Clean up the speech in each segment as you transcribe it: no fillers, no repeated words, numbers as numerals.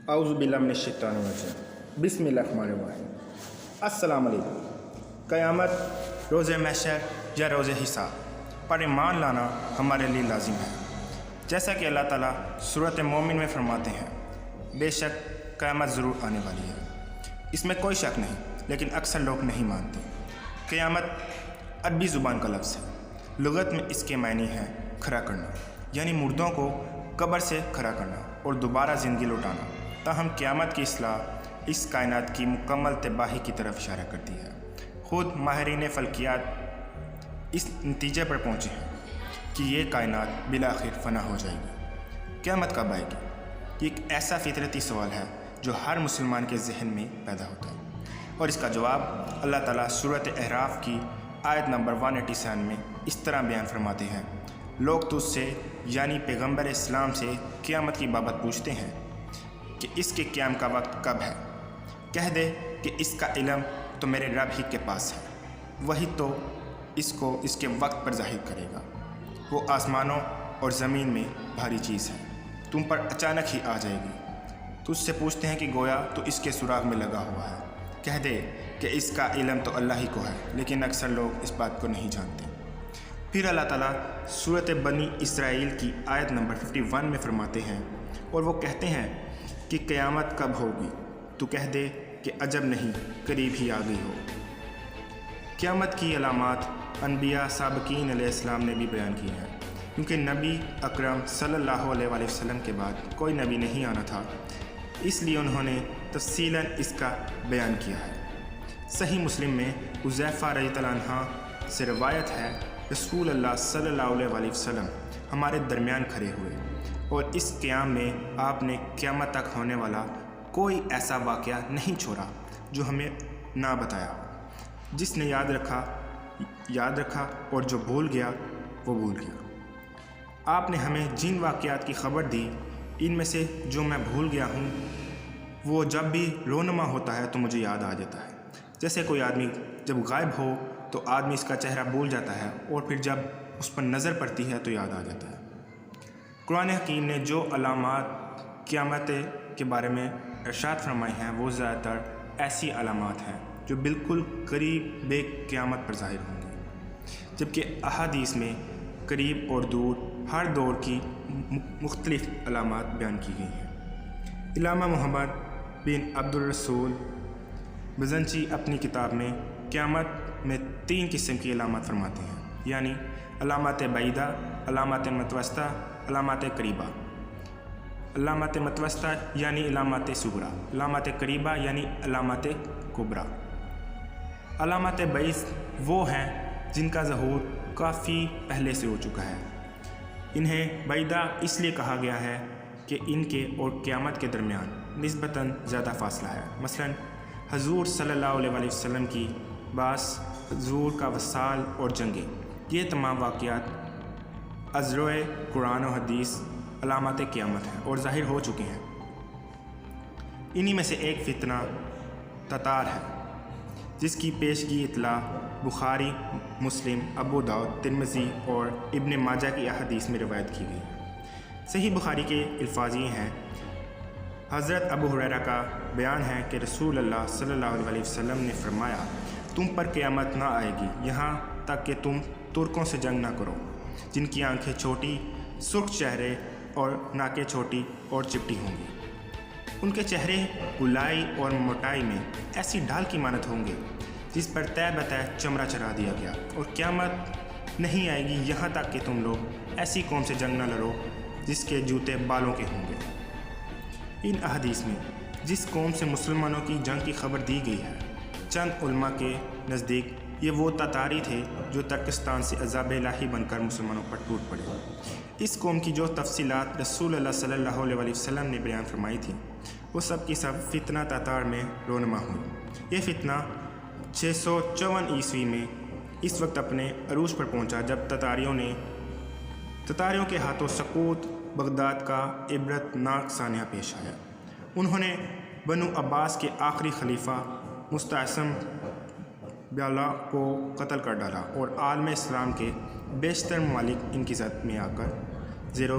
اعوذ باللہ من الشیطان الرجیم بسم اللہ الرحمن الرحیم۔ السلام علیکم۔ قیامت، روز محشر یا روز حساب پر ایمان لانا ہمارے لیے لازم ہے، جیسا کہ اللہ تعالیٰ سورۃ مومن میں فرماتے ہیں، بے شک قیامت ضرور آنے والی ہے، اس میں کوئی شک نہیں، لیکن اکثر لوگ نہیں مانتے۔ قیامت عربی زبان کا لفظ ہے، لغت میں اس کے معنی ہے کھڑا کرنا، یعنی مردوں کو قبر سے کھڑا کرنا اور دوبارہ زندگی لوٹانا۔ تاہم قیامت کی اصطلاح اس کائنات کی مکمل تباہی کی طرف اشارہ کرتی ہے۔ خود ماہرین فلکیات اس نتیجے پر پہنچے ہیں کہ یہ کائنات بالآخر فنا ہو جائے گی۔ قیامت کب آئے گی؟ یہ ایک ایسا فطرتی سوال ہے جو ہر مسلمان کے ذہن میں پیدا ہوتا ہے، اور اس کا جواب اللہ تعالیٰ سورۃ اعراف کی آیت نمبر 187 میں اس طرح بیان فرماتے ہیں، لوگ تجھ سے یعنی پیغمبر اسلام سے قیامت کی بابت پوچھتے ہیں کہ اس کے قیام کا وقت کب ہے؟ کہہ دے کہ اس کا علم تو میرے رب ہی کے پاس ہے، وہی تو اس کو اس کے وقت پر ظاہر کرے گا۔ وہ آسمانوں اور زمین میں بھاری چیز ہے، تم پر اچانک ہی آ جائے گی۔ تجھ سے پوچھتے ہیں کہ گویا تو اس کے سراغ میں لگا ہوا ہے، کہہ دے کہ اس کا علم تو اللہ ہی کو ہے، لیکن اکثر لوگ اس بات کو نہیں جانتے۔ پھر اللہ تعالیٰ سورۃ بنی اسرائیل کی آیت نمبر 51 میں فرماتے ہیں، اور وہ کہتے ہیں کہ قیامت کب ہوگی؟ تو کہہ دے کہ عجب نہیں، قریب ہی آ گئی ہو۔ قیامت کی علامات انبیاء سابقین علیہ السلام نے بھی بیان کی ہیں، کیونکہ نبی اکرم صلی اللہ علیہ وآلہ وسلم کے بعد کوئی نبی نہیں آنا تھا، اس لیے انہوں نے تفصیلاً اس کا بیان کیا ہے۔ صحیح مسلم میں حذیفہ رضی اللہ عنہ سے روایت ہے، رسول اللہ صلی اللہ علیہ وآلہ وسلم ہمارے درمیان کھڑے ہوئے، اور اس قیام میں آپ نے قیامت تک ہونے والا کوئی ایسا واقعہ نہیں چھوڑا جو ہمیں نہ بتایا ہو۔ جس نے یاد رکھا اور جو بھول گیا وہ بھول گیا۔ آپ نے ہمیں جن واقعات کی خبر دی، ان میں سے جو میں بھول گیا ہوں وہ جب بھی رونما ہوتا ہے تو مجھے یاد آ جاتا ہے۔ جیسے کوئی آدمی جب غائب ہو تو آدمی اس کا چہرہ بھول جاتا ہے، اور پھر جب اس پر نظر پڑتی ہے تو یاد آ جاتا ہے۔ قرآن حکیم نے جو علامات قیامت کے بارے میں ارشاد فرمائی ہیں، وہ زیادہ تر ایسی علامات ہیں جو بالکل قریب قیامت پر ظاہر ہوں گی، جبکہ احادیث میں قریب اور دور ہر دور کی مختلف علامات بیان کی گئی ہیں۔ علامہ محمد بن عبد الرسول بزنچی اپنی کتاب میں قیامت میں 3 قسم کی علامات فرماتے ہیں، یعنی علامات بعیدہ، علامات متوسطہ، علامات قریبہ۔ علامات متوسطہ یعنی علامات صغریٰ، علامات قریبہ یعنی علامات کبریٰ۔ علامات بعید وہ ہیں جن کا ظہور کافی پہلے سے ہو چکا ہے۔ انہیں بعیدہ اس لیے کہا گیا ہے کہ ان کے اور قیامت کے درمیان نسبتاً زیادہ فاصلہ ہے۔ مثلا حضور صلی اللہ علیہ وآلہ وسلم کی بعث، حضور کا وصال اور جنگیں، یہ تمام واقعات ازروئے قرآن و حدیث علامات قیامت ہیں اور ظاہر ہو چکے ہیں۔ انہی میں سے ایک فتنہ تتار ہے، جس کی پیشگی اطلاع بخاری، مسلم، ابو داؤد، ترمذی اور ابن ماجہ کی احادیث میں روایت کی گئی ہے۔ صحیح بخاری کے الفاظ یہ ہیں، حضرت ابو ہریرہ کا بیان ہے کہ رسول اللہ صلی اللہ علیہ وآلہ وسلم نے فرمایا، تم پر قیامت نہ آئے گی یہاں تک کہ تم ترکوں سے جنگ نہ کرو، جن کی آنکھیں چھوٹی، سرخ چہرے اور ناکیں چھوٹی اور چپٹی ہوں گی۔ ان کے چہرے گلائی اور موٹائی میں ایسی ڈھال کی مانند ہوں گے جس پر طے بطے چمڑا چڑھا دیا گیا، اور قیامت نہیں آئے گی یہاں تک کہ تم لوگ ایسی قوم سے جنگ نہ لڑو جس کے جوتے بالوں کے ہوں گے۔ ان احادیث میں جس قوم سے مسلمانوں کی جنگ کی خبر دی گئی ہے، چند علماء کے نزدیک یہ وہ تتاری تھے جو ترکستان سے عذاب الہی بن کر مسلمانوں پر ٹوٹ پڑے۔ اس قوم کی جو تفصیلات رسول اللہ صلی اللہ علیہ وآلہ وسلم نے بیان فرمائی تھیں، وہ سب کی سب فتنہ تتار میں رونما ہوئی۔ یہ فتنہ 654 عیسوی میں اس وقت اپنے عروج پر پہنچا جب تتاریوں کے ہاتھوں سقوط بغداد کا عبرت ناک سانحہ پیش آیا۔ انہوں نے بنو عباس کے آخری خلیفہ مستعصم باللہ کو قتل کر ڈالا، اور عالم اسلام کے بیشتر ممالک ان کی زد میں آ کر زیر و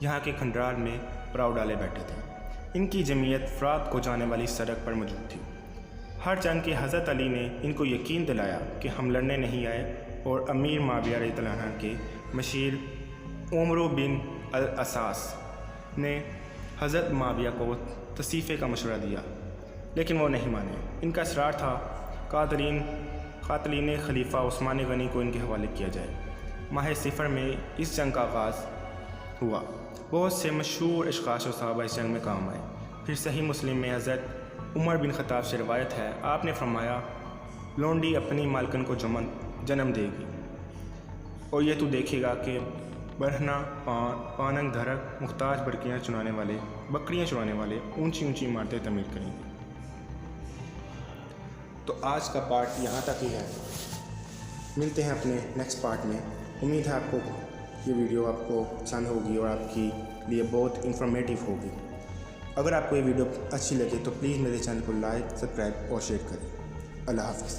یہاں کے کھنڈرال میں پڑاؤ ڈالے بیٹھے تھے۔ ان کی جمعیت فرات کو جانے والی سڑک پر موجود تھی۔ ہر جنگ کے حضرت علی نے ان کو یقین دلایا کہ ہم لڑنے نہیں آئے، اور امیر معاویہ رضی اللہ عنہ کے مشیر عمرو بن الاساس نے حضرت معاویہ کو تصفیے کا مشورہ دیا، لیکن وہ نہیں مانے۔ ان کا اصرار تھا قاتلین خلیفہ عثمان غنی کو ان کے حوالے کیا جائے۔ ماہ صفر میں اس جنگ کا آغاز ہوا۔ بہت سے مشہور اشخاص و صحابہ اس جنگ میں کام آئے۔ پھر صحیح مسلم میں حضرت عمر بن خطاب سے روایت ہے، آپ نے فرمایا، لونڈی اپنی مالکن کو جنم دے گی، اور یہ تو دیکھے گا کہ برہنہ پاننگ دھرک محتاج بکریاں چرانے والے اونچی اونچی عمارتیں تعمیر کریں گے۔ تو آج کا پارٹ یہاں تک ہی ہے، ملتے ہیں اپنے نیکسٹ پارٹ میں۔ امید ہے آپ کو یہ ویڈیو آپ کو پسند ہوگی اور آپ کے لیے بہت انفارمیٹیو ہوگی۔ اگر آپ کو یہ ویڈیو اچھی لگے تو پلیز میرے چینل کو لائک، سبسکرائب اور شیئر کریں۔ اللہ حافظ۔